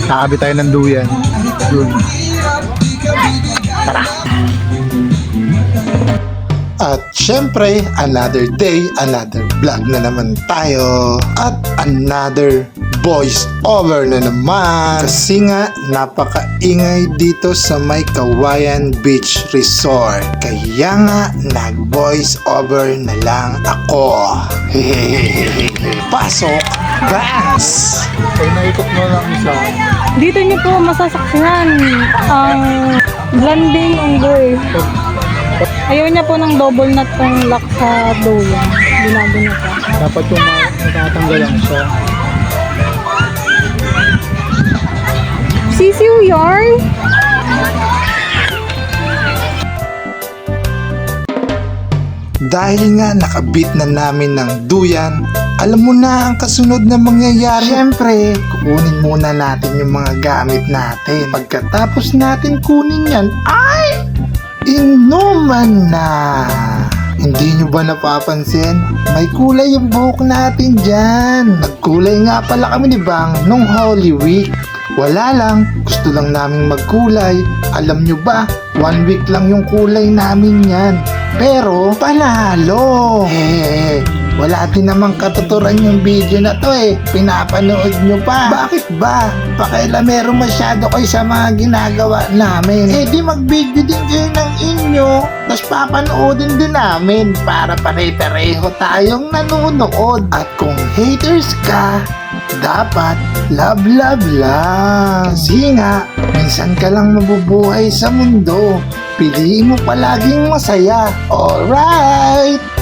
Kakabi tayo ng duyan. Dun. Tara. At syempre, another day, another vlog na naman tayo. At another voice over na naman. Kasi nga, napakaingay dito sa may Kawayan Beach Resort. Kaya nga, nag-voice over na lang ako. Pasok, Bangs! Pag naikot mo lang isa, Dito niyo po masasaksihan ang blending unggoy. Ayaw niya po ng double nut pong lock sa duyan. Binago niya po. dapat yung matatanggal lang siya. Sisiw yarn? Dahil nga nakabit na namin ng duyan, alam mo na ang kasunod na mangyayari. Siyempre, kukunin muna natin yung mga gamit natin. Pagkatapos natin kunin yan, ay! Inuman na! Hindi nyo ba napapansin? May kulay yung buhok natin dyan. Nagkulay nga pala kami ni Bang nung Holy Week. Wala lang, gusto lang naming magkulay. Alam nyo ba, 1 week lang yung kulay namin yan. Pero, panalo! Wala din namang katuturan yung video na to Pinapanood nyo pa. Bakit ba? Pakailamero masyado kayo sa mga ginagawa namin. Di mag-video din kayo ng inyo. Tapos papanoodin din namin para pare-pareho tayong nanonood. At kung haters ka, dapat love lang. Kasi nga, minsan ka lang mabubuhay sa mundo. Piliin mo palaging masaya. Alright!